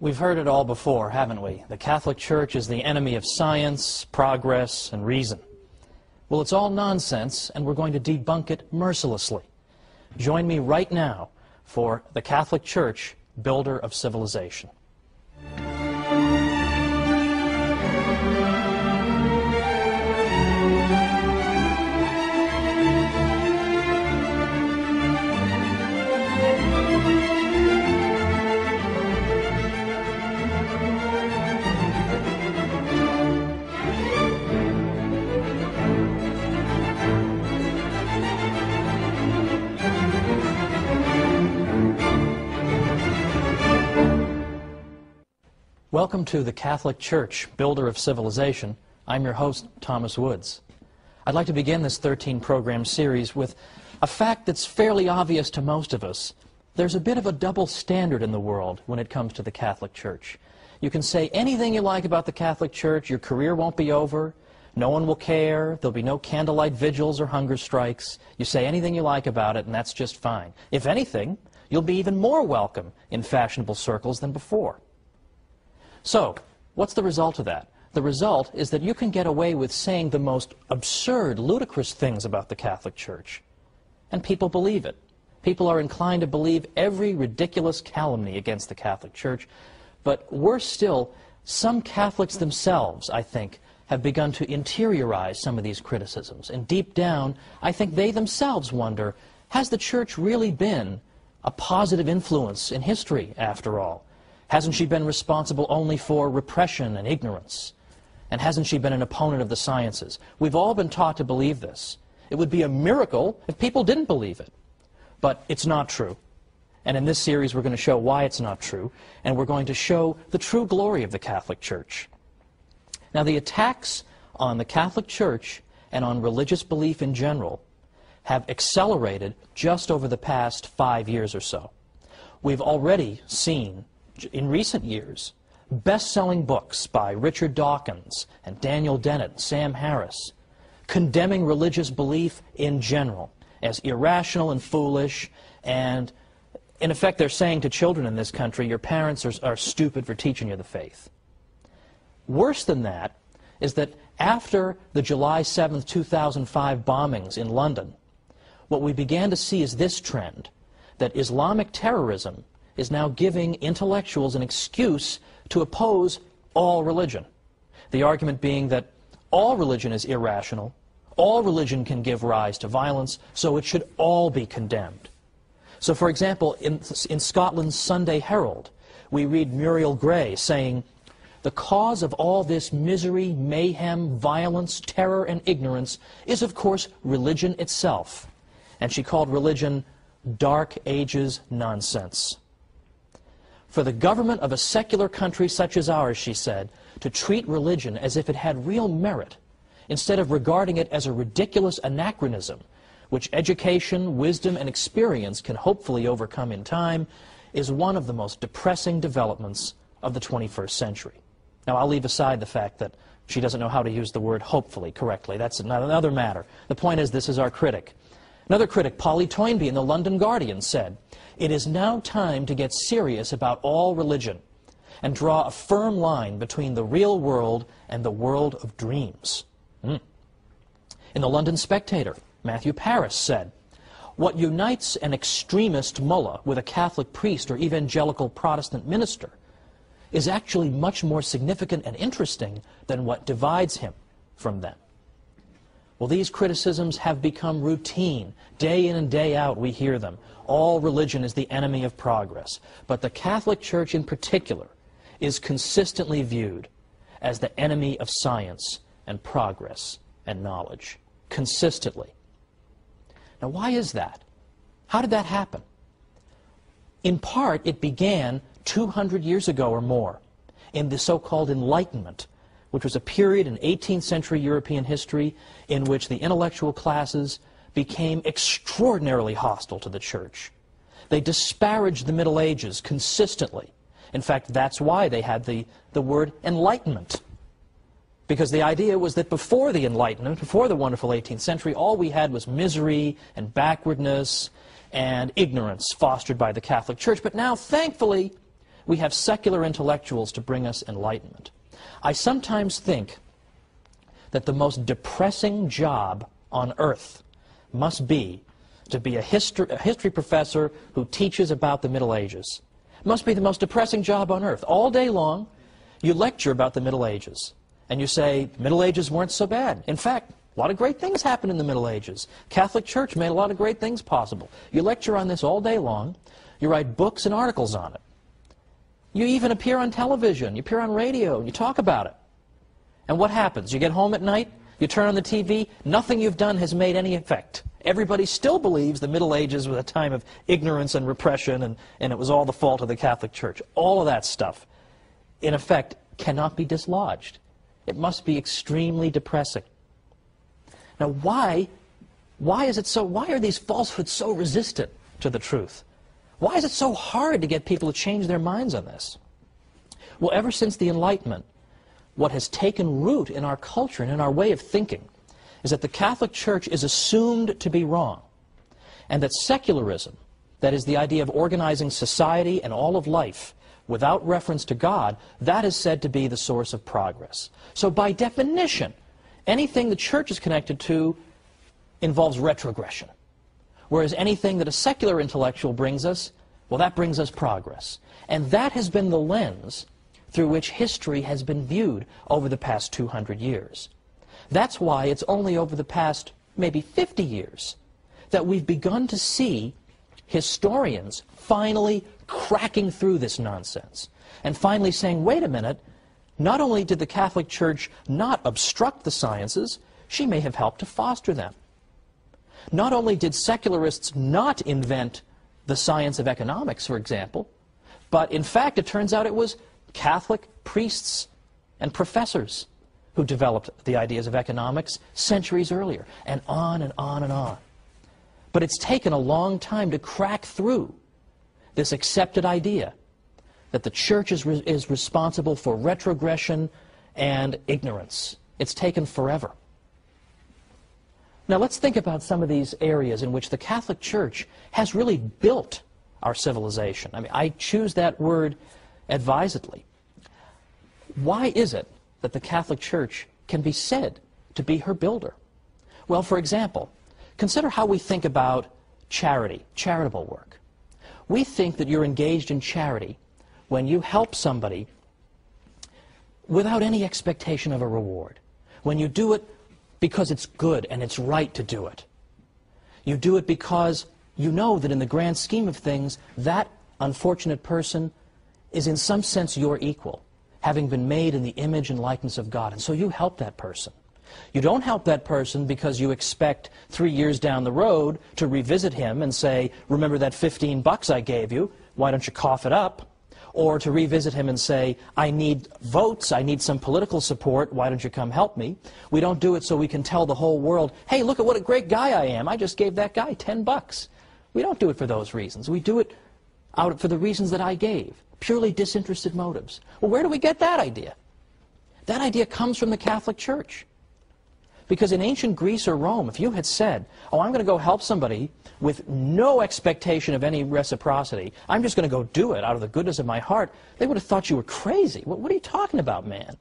We've heard it all before, haven't we? The Catholic Church is the enemy of science, progress, and reason. Well, it's all nonsense, and we're going to debunk it mercilessly. Join me right now for the Catholic Church, Builder of Civilization. Welcome to the Catholic Church, Builder of Civilization. I'm your host, Thomas Woods. I'd like to begin this 13-program series with a fact that's fairly obvious to most of us. There's a bit of a double standard in the world when it comes to the Catholic Church. You can say anything you like about the Catholic Church, your career won't be over, no one will care, there'll be no candlelight vigils or hunger strikes. You say anything you like about it, and that's just fine. If anything, you'll be even more welcome in fashionable circles than before. So, what's the result of that? The result is that you can get away with saying the most absurd, ludicrous things about the Catholic Church. And people believe it. People are inclined to believe every ridiculous calumny against the Catholic Church. But worse still, some Catholics themselves, I think, have begun to interiorize some of these criticisms. And deep down, I think they themselves wonder, has the Church really been a positive influence in history, after all? Hasn't she been responsible only for repression and ignorance? And hasn't she been an opponent of the sciences? We've all been taught to believe this. It would be a miracle if people didn't believe it. But it's not true. And in this series, we're going to show why it's not true. And we're going to show the true glory of the Catholic Church. Now, the attacks on the Catholic Church and on religious belief in general have accelerated just over the past 5 years or so. We've already seen, in recent years, best-selling books by Richard Dawkins and Daniel Dennett and Sam Harris condemning religious belief in general as irrational and foolish, and in effect they're saying to children in this country, your parents are stupid for teaching you the faith. Worse than that is that after the July 7th, 2005 bombings in London, what we began to see is this trend, that Islamic terrorism is now giving intellectuals an excuse to oppose all religion. The argument being that all religion is irrational, all religion can give rise to violence, so it should all be condemned. So, for example, in Scotland's Sunday Herald, we read Muriel Gray saying, "The cause of all this misery, mayhem, violence, terror, and ignorance is, of course, religion itself." And she called religion Dark Ages nonsense. For the government of a secular country such as ours, she said, to treat religion as if it had real merit, instead of regarding it as a ridiculous anachronism, which education, wisdom, and experience can hopefully overcome in time, is one of the most depressing developments of the 21st century. Now, I'll leave aside the fact that she doesn't know how to use the word hopefully correctly. That's another matter. The point is, this is our critic. Another critic, Polly Toynbee in the London Guardian, said, "It is now time to get serious about all religion and draw a firm line between the real world and the world of dreams." In the London Spectator, Matthew Paris said, "What unites an extremist mullah with a Catholic priest or evangelical Protestant minister is actually much more significant and interesting than what divides him from them." Well, these criticisms have become routine. Day in and day out, we hear them. All religion is the enemy of progress. But the Catholic Church in particular is consistently viewed as the enemy of science and progress and knowledge. Consistently. Now, why is that? How did that happen? In part, it began 200 years ago or more in the so-called Enlightenment, which was a period in 18th century European history in which the intellectual classes became extraordinarily hostile to the Church. They disparaged the Middle Ages consistently. In fact, that's why they had the word Enlightenment. Because the idea was that before the Enlightenment, before the wonderful 18th century, all we had was misery and backwardness and ignorance fostered by the Catholic Church. But now, thankfully, we have secular intellectuals to bring us enlightenment. I sometimes think that the most depressing job on earth must be to be a history professor who teaches about the Middle Ages. It must be the most depressing job on earth. All day long, you lecture about the Middle Ages, and you say, Middle Ages weren't so bad. In fact, a lot of great things happened in the Middle Ages. Catholic Church made a lot of great things possible. You lecture on this all day long. You write books and articles on it. You even appear on television. You appear on radio, and you talk about it. And what happens? You get home at night, you turn on the TV, nothing you've done has made any effect. Everybody still believes the Middle Ages was a time of ignorance and repression, and it was all the fault of the Catholic Church. All of that stuff, in effect, cannot be dislodged. It must be extremely depressing. Now, why are these falsehoods so resistant to the truth? Why is it so hard to get people to change their minds on this? Well, ever since the Enlightenment, what has taken root in our culture and in our way of thinking is that the Catholic Church is assumed to be wrong, and that secularism, that is the idea of organizing society and all of life without reference to God, that is said to be the source of progress. So by definition, anything the Church is connected to involves retrogression. Whereas anything that a secular intellectual brings us, well, that brings us progress. And that has been the lens through which history has been viewed over the past 200 years. That's why it's only over the past maybe 50 years that we've begun to see historians finally cracking through this nonsense and finally saying, wait a minute, not only did the Catholic Church not obstruct the sciences, she may have helped to foster them. Not only did secularists not invent the science of economics, for example, but in fact it turns out it was Catholic priests and professors who developed the ideas of economics centuries earlier, and on and on and on. But it's taken a long time to crack through this accepted idea that the Church is responsible for retrogression and ignorance. It's taken forever. Now let's think about some of these areas in which the Catholic Church has really built our civilization. I mean, I choose that word advisedly. Why is it that the Catholic Church can be said to be her builder? Well, for example, consider how we think about charity, charitable work. We think that you're engaged in charity when you help somebody without any expectation of a reward. When you do it because it's good and it's right to do it. You do it because you know that in the grand scheme of things, that unfortunate person is in some sense your equal, having been made in the image and likeness of God. And so you help that person. You don't help that person because you expect 3 years down the road to revisit him and say, remember that $15 I gave you, why don't you cough it up? Or to revisit him and say, I need votes, I need some political support, why don't you come help me? We don't do it so we can tell the whole world, hey, look at what a great guy I am, I just gave that guy $10. We don't do it for those reasons. We do it for the reasons that I gave, purely disinterested motives. Well, where do we get that idea? That idea comes from the Catholic Church. Because in ancient Greece or Rome, if you had said, oh, I'm going to go help somebody with no expectation of any reciprocity, I'm just going to go do it out of the goodness of my heart, they would have thought you were crazy. What are you talking about, man?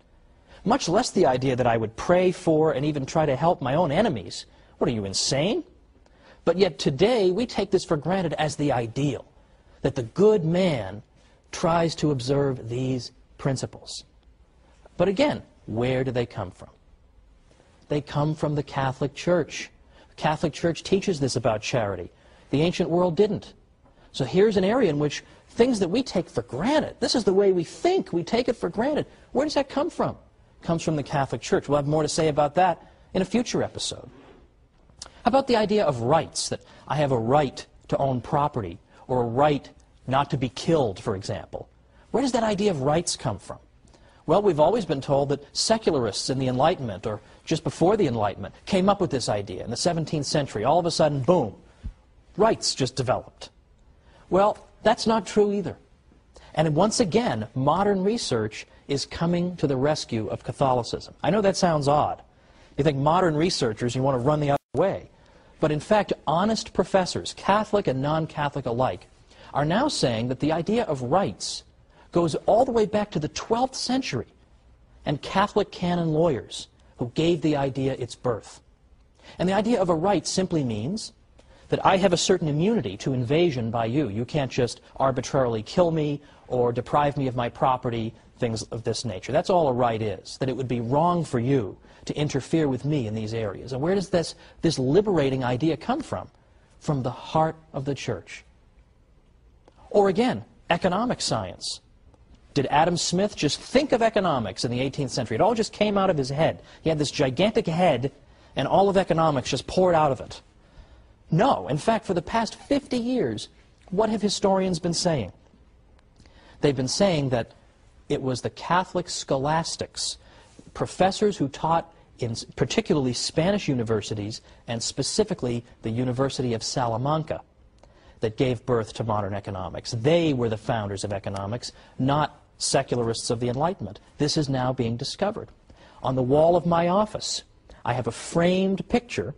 Much less the idea that I would pray for and even try to help my own enemies. What, are you insane? But yet today, we take this for granted as the ideal, that the good man tries to observe these principles. But again, where do they come from? They come from the Catholic Church. The Catholic Church teaches this about charity. The ancient world didn't. So here's an area in which things that we take for granted, this is the way we think, we take it for granted. Where does that come from? It comes from the Catholic Church. We'll have more to say about that in a future episode. How about the idea of rights, that I have a right to own property, or a right not to be killed, for example? Where does that idea of rights come from? Well, we've always been told that secularists in the Enlightenment, or just before the Enlightenment, came up with this idea in the 17th century. All of a sudden, boom, rights just developed. Well, that's not true either. And once again, modern research is coming to the rescue of Catholicism. I know that sounds odd. You think modern researchers, you want to run the other way. But in fact, honest professors, Catholic and non-Catholic alike, are now saying that the idea of rights goes all the way back to the 12th century and Catholic canon lawyers who gave the idea its birth. And the idea of a right simply means that I have a certain immunity to invasion by you. You can't just arbitrarily kill me or deprive me of my property, things of this nature. That's all a right is, that it would be wrong for you to interfere with me in these areas. And where does this liberating idea come from? From the heart of the church. Or again, economic science. Did Adam Smith just think of economics in the 18th century? It all just came out of his head. He had this gigantic head, and all of economics just poured out of it. No. In fact, for the past 50 years, what have historians been saying? They've been saying that it was the Catholic scholastics, professors who taught in particularly Spanish universities, and specifically the University of Salamanca, that gave birth to modern economics. They were the founders of economics, not secularists of the Enlightenment. This is now being discovered. On the wall of my office, I have a framed picture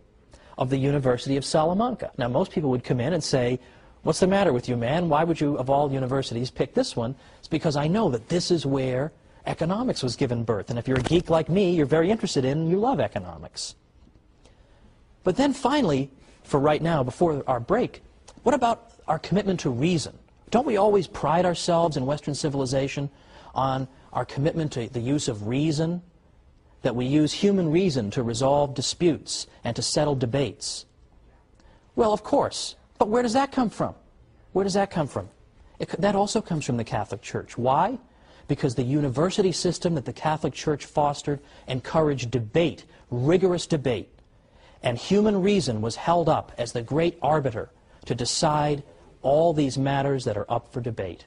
of the University of Salamanca. Now, most people would come in and say, "What's the matter with you, man? Why would you, of all universities, pick this one?" It's because I know that this is where economics was given birth. And if you're a geek like me, you're very interested in and you love economics. But then finally, for right now, before our break, what about our commitment to reason? Don't we always pride ourselves in Western civilization on our commitment to the use of reason? That we use human reason to resolve disputes and to settle debates? Well, of course. But where does that come from? Where does that come from? That also comes from the Catholic Church. Why? Because the university system that the Catholic Church fostered encouraged debate, rigorous debate. And human reason was held up as the great arbiter to decide all these matters that are up for debate.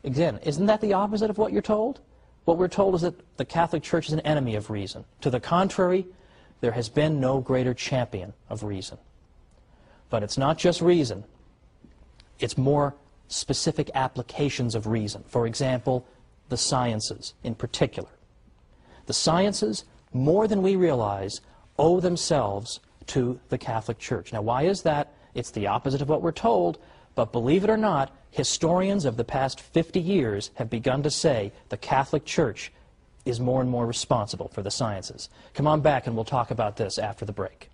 Again, isn't that the opposite of what you're told? What we're told is that the Catholic Church is an enemy of reason. To the contrary, there has been no greater champion of reason. But it's not just reason. It's more specific applications of reason. For example, the sciences in particular. The sciences, more than we realize, owe themselves to the Catholic Church. Now, why is that? It's the opposite of what we're told, but believe it or not, historians of the past 50 years have begun to say the Catholic Church is more and more responsible for the sciences. Come on back and we'll talk about this after the break.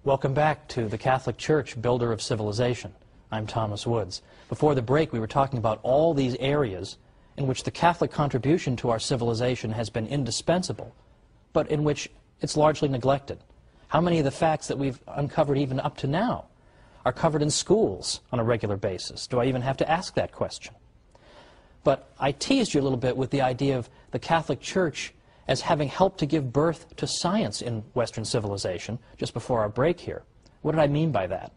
Welcome back to the Catholic Church, Builder of Civilization. I'm Thomas Woods. Before the break, we were talking about all these areas in which the Catholic contribution to our civilization has been indispensable, but in which it's largely neglected. How many of the facts that we've uncovered even up to now are covered in schools on a regular basis? Do I even have to ask that question? But I teased you a little bit with the idea of the Catholic Church as having helped to give birth to science in Western civilization just before our break here. What did I mean by that?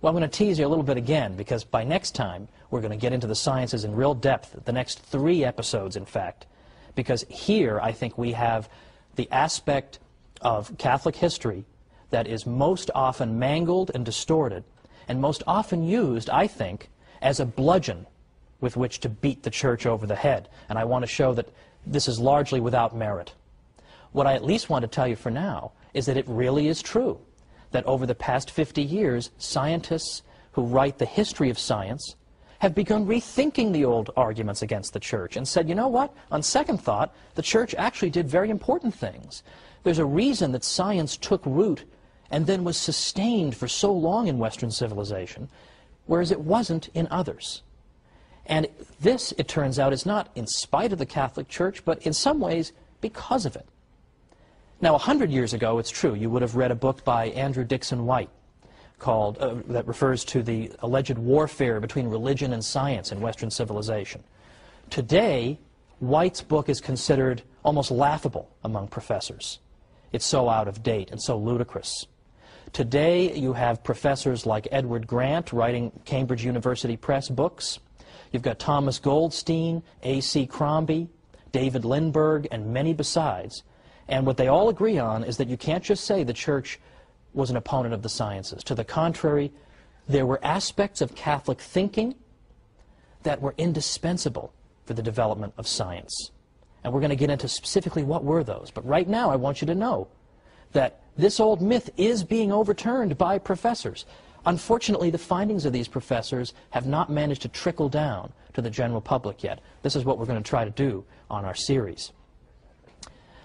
Well, I'm going to tease you a little bit again, because by next time we're going to get into the sciences in real depth, the next 3 episodes, in fact, because here I think we have the aspect of Catholic history that is most often mangled and distorted, and most often used, I think, as a bludgeon with which to beat the Church over the head. And I want to show that this is largely without merit. What I at least want to tell you for now is that it really is true that over the past 50 years, scientists who write the history of science have begun rethinking the old arguments against the Church and said, you know what, on second thought, the Church actually did very important things. There's a reason that science took root and then was sustained for so long in Western civilization, whereas it wasn't in others. And this, it turns out, is not in spite of the Catholic Church, but in some ways because of it. Now, 100 years ago, it's true, you would have read a book by Andrew Dixon White called, that refers to the alleged warfare between religion and science in Western civilization. Today, White's book is considered almost laughable among professors. It's so out of date and so ludicrous. Today, you have professors like Edward Grant writing Cambridge University Press books. You've got Thomas Goldstein, A.C. Crombie, David Lindbergh, and many besides. And what they all agree on is that you can't just say the Church was an opponent of the sciences. To the contrary, there were aspects of Catholic thinking that were indispensable for the development of science. And we're going to get into specifically what were those. But right now, I want you to know that this old myth is being overturned by professors. Unfortunately, the findings of these professors have not managed to trickle down to the general public yet. This is what we're going to try to do on our series.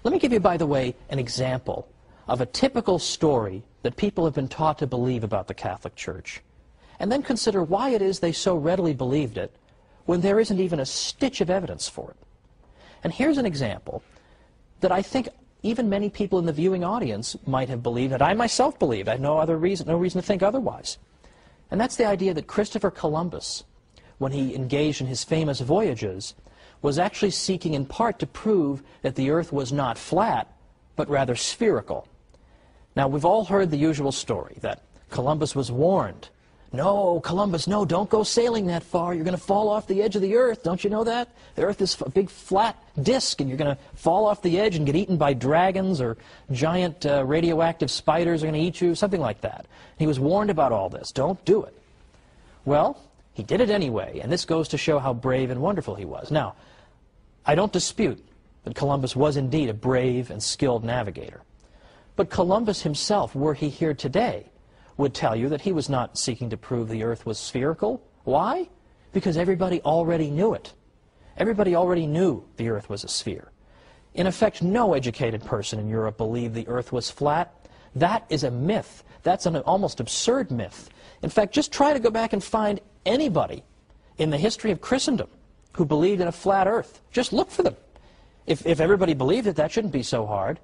Let me give you, by the way, an example of a typical story that people have been taught to believe about the Catholic Church, and then consider why it is they so readily believed it when there isn't even a stitch of evidence for it. And here's an example that I think even many people in the viewing audience might have believed, that I myself believed. I have no reason to think otherwise. And that's the idea that Christopher Columbus, when he engaged in his famous voyages, was actually seeking in part to prove that the earth was not flat, but rather spherical. Now, we've all heard the usual story that Columbus was warned. No, Columbus, no, don't go sailing that far. You're going to fall off the edge of the earth. Don't you know that? The earth is a big flat disk, and you're going to fall off the edge and get eaten by dragons, or giant radioactive spiders are going to eat you, something like that. He was warned about all this. Don't do it. Well, he did it anyway, and this goes to show how brave and wonderful he was. Now, I don't dispute that Columbus was indeed a brave and skilled navigator. But Columbus himself, were he here today, would tell you that he was not seeking to prove the earth was spherical. Why? Because everybody already knew it. Everybody already knew the earth was a sphere. In effect, no educated person in Europe believed the earth was flat. That is a myth. That's an almost absurd myth. In fact, just try to go back and find anybody in the history of Christendom who believed in a flat earth. Just look for them. If everybody believed it, that shouldn't be so hard.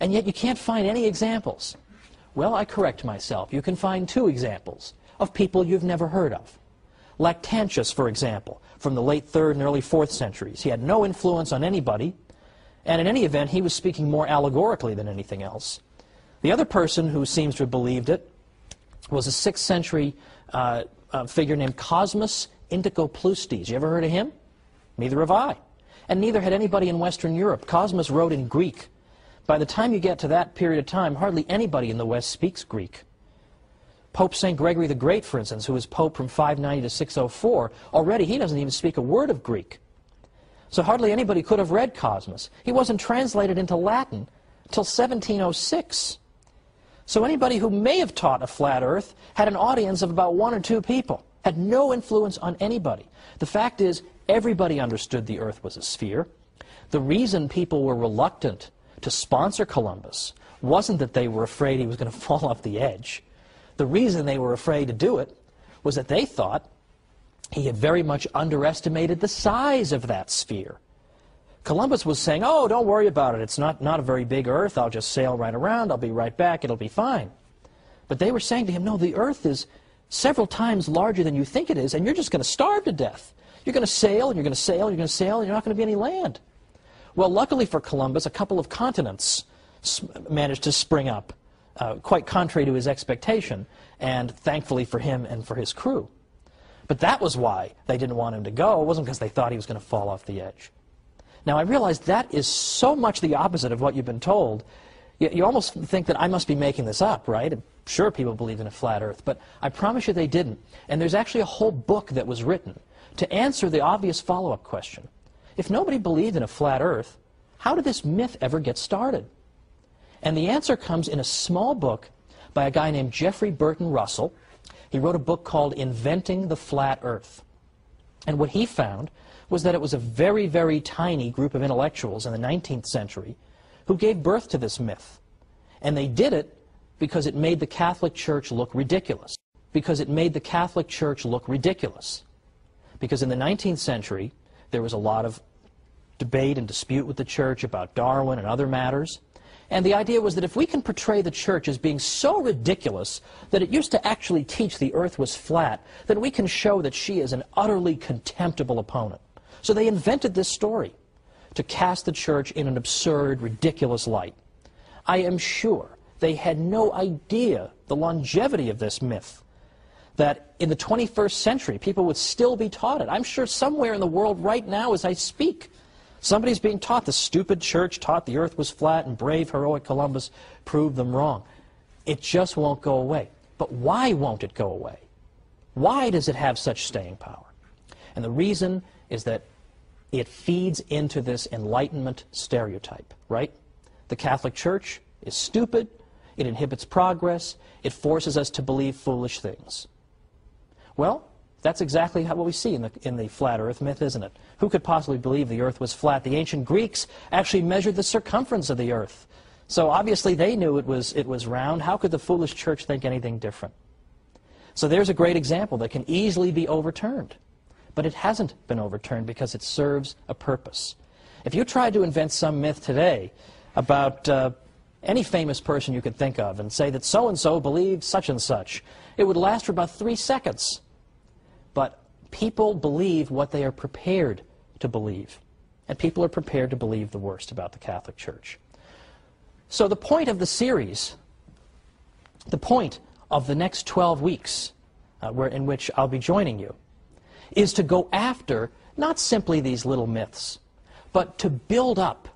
And yet you can't find any examples. Well, I correct myself. You can find two examples of people you've never heard of. Lactantius, for example, from the late 3rd and early 4th centuries. He had no influence on anybody, and in any event, he was speaking more allegorically than anything else. The other person who seems to have believed it was a 6th century figure named Cosmas Indicopleustes. You ever heard of him? Neither have I. And neither had anybody in Western Europe. Cosmas wrote in Greek. By the time you get to that period of time, hardly anybody in the West speaks Greek. Pope St. Gregory the Great, for instance, who was Pope from 590 to 604, already he doesn't even speak a word of Greek. So hardly anybody could have read Cosmas. He wasn't translated into Latin until 1706. So anybody who may have taught a flat earth had an audience of about 1 or 2 people, had no influence on anybody. The fact is, everybody understood the earth was a sphere. The reason people were reluctant to sponsor Columbus wasn't that they were afraid he was going to fall off the edge. The reason they were afraid to do it was that they thought he had very much underestimated the size of that sphere. Columbus was saying, oh, don't worry about it. It's not a very big earth. I'll just sail right around. I'll be right back. It'll be fine. But they were saying to him, no, the earth is several times larger than you think it is, and you're just going to starve to death. You're going to sail, and you're going to sail, and you're going to sail, and you're not going to be any land. Well, luckily for Columbus, a couple of continents managed to spring up, quite contrary to his expectation, and thankfully for him and for his crew. But that was why they didn't want him to go. It wasn't because they thought he was going to fall off the edge. Now, I realize that is so much the opposite of what you've been told. You almost think that I must be making this up, right? Sure, people believe in a flat earth, but I promise you they didn't. And there's actually a whole book that was written to answer the obvious follow-up question. If nobody believed in a flat earth, how did this myth ever get started? And the answer comes in a small book by a guy named Jeffrey Burton Russell. He wrote a book called Inventing the Flat Earth. And what he found was that it was a very, very tiny group of intellectuals in the 19th century who gave birth to this myth. And they did it because it made the Catholic Church look ridiculous. Because it made the Catholic Church look ridiculous. Because in the 19th century, there was a lot of debate and dispute with the church about Darwin and other matters. And the idea was that if we can portray the church as being so ridiculous that it used to actually teach the earth was flat, then we can show that she is an utterly contemptible opponent. So they invented this story to cast the church in an absurd, ridiculous light. I am sure they had no idea the longevity of this myth, that in the 21st century people would still be taught it. I'm sure somewhere in the world right now as I speak, somebody's being taught the stupid church taught the earth was flat and brave, heroic Columbus proved them wrong. It just won't go away. But why won't it go away? Why does it have such staying power? And the reason is that it feeds into this Enlightenment stereotype, right? The Catholic Church is stupid, it inhibits progress, it forces us to believe foolish things. Well, that's exactly what we see in the flat earth myth, isn't it? Who could possibly believe the earth was flat? The ancient Greeks actually measured the circumference of the earth. So obviously they knew it was round. How could the foolish church think anything different? So there's a great example that can easily be overturned. But it hasn't been overturned because it serves a purpose. If you tried to invent some myth today about any famous person you could think of and say that so-and-so believed such and such, it would last for about 3 seconds. But people believe what they are prepared to believe. And people are prepared to believe the worst about the Catholic Church. So the point of the series, the point of the next 12 weeks in which I'll be joining you, is to go after not simply these little myths, but to build up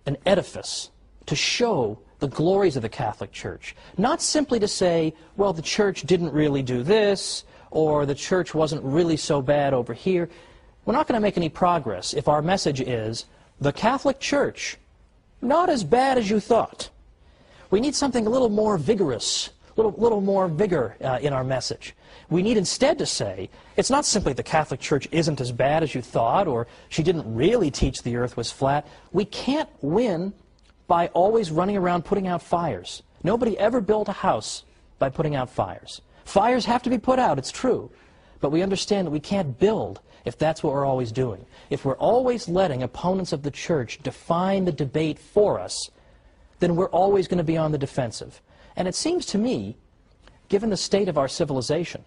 an edifice to show the glories of the Catholic Church. Not simply to say, well, the church didn't really do this, or the church wasn't really so bad over here. We're not going to make any progress if our message is, the Catholic Church, not as bad as you thought. We need something a little more vigorous, a little more vigor in our message. We need instead to say, it's not simply the Catholic Church isn't as bad as you thought, or she didn't really teach the earth was flat. We can't win by always running around putting out fires. Nobody ever built a house by putting out fires. Fires have to be put out, it's true. But we understand that we can't build if that's what we're always doing. If we're always letting opponents of the church define the debate for us, then we're always going to be on the defensive. And it seems to me, given the state of our civilization,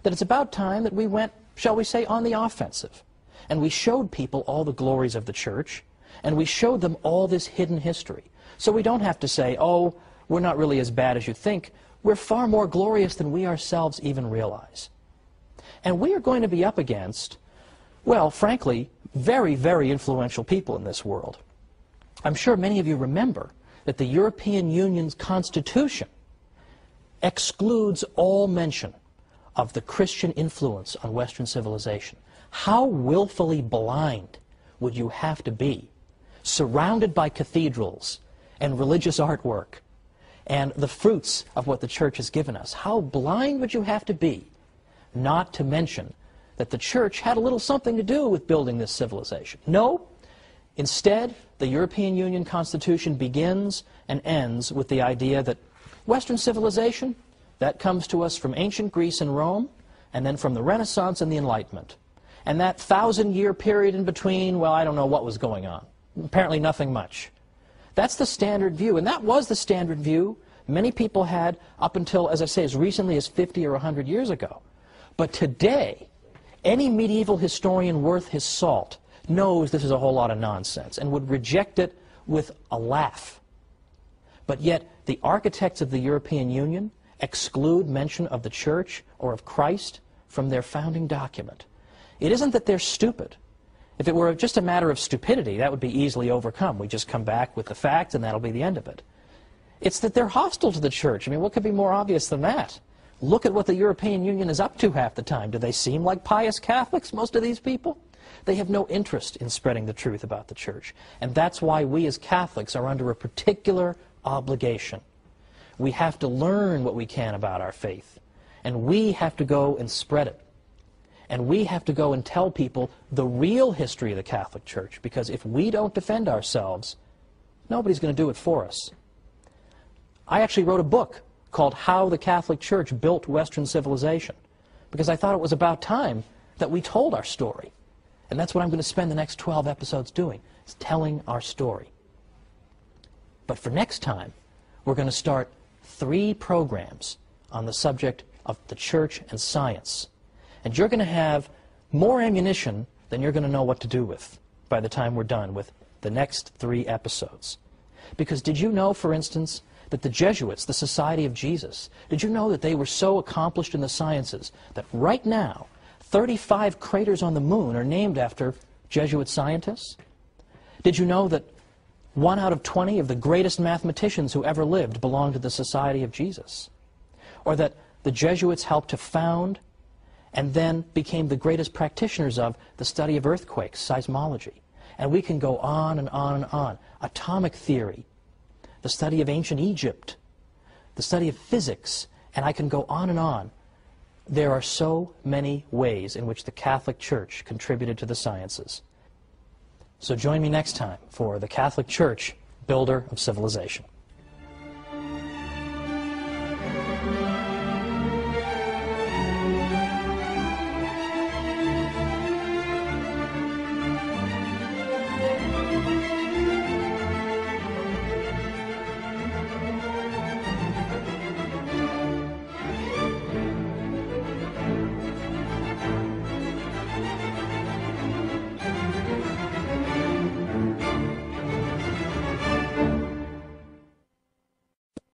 that it's about time that we went, shall we say, on the offensive. And we showed people all the glories of the church, and we showed them all this hidden history. So we don't have to say, oh, we're not really as bad as you think. We're far more glorious than we ourselves even realize. And we are going to be up against, well, frankly, very, very influential people in this world. I'm sure many of you remember that the European Union's Constitution excludes all mention of the Christian influence on Western civilization. How willfully blind would you have to be, surrounded by cathedrals and religious artwork and the fruits of what the church has given us? How blind would you have to be not to mention that the church had a little something to do with building this civilization? No. Instead, the European Union Constitution begins and ends with the idea that Western civilization, that comes to us from ancient Greece and Rome, and then from the Renaissance and the Enlightenment. And that 1,000-year period in between, well, I don't know what was going on. Apparently nothing much. That's the standard view, and that was the standard view many people had up until, as I say, as recently as 50 or 100 years ago. But today, any medieval historian worth his salt knows this is a whole lot of nonsense and would reject it with a laugh. But yet, the architects of the European Union exclude mention of the church or of Christ from their founding document. It isn't that they're stupid. If it were just a matter of stupidity, that would be easily overcome. We just come back with the facts and that'll be the end of it. It's that they're hostile to the church. I mean, what could be more obvious than that? Look at what the European Union is up to half the time. Do they seem like pious Catholics, most of these people? They have no interest in spreading the truth about the church. And that's why we as Catholics are under a particular obligation. We have to learn what we can about our faith. And we have to go and spread it. And we have to go and tell people the real history of the Catholic Church, because if we don't defend ourselves, nobody's going to do it for us. I actually wrote a book called How the Catholic Church Built Western Civilization, because I thought it was about time that we told our story. And that's what I'm going to spend the next 12 episodes doing, is telling our story. But for next time, we're going to start 3 programs on the subject of the church and science. And you're going to have more ammunition then you're going to know what to do with by the time we're done with the next 3 episodes. Because did you know, for instance, that the Jesuits, the Society of Jesus, did you know that they were so accomplished in the sciences that right now 35 craters on the moon are named after Jesuit scientists? Did you know that 1 out of 20 of the greatest mathematicians who ever lived belonged to the Society of Jesus? Or that the Jesuits helped to found and then became the greatest practitioners of the study of earthquakes, seismology. And we can go on and on and on. Atomic theory, the study of ancient Egypt, the study of physics, and I can go on and on. There are so many ways in which the Catholic Church contributed to the sciences. So join me next time for the Catholic Church, Builder of Civilization.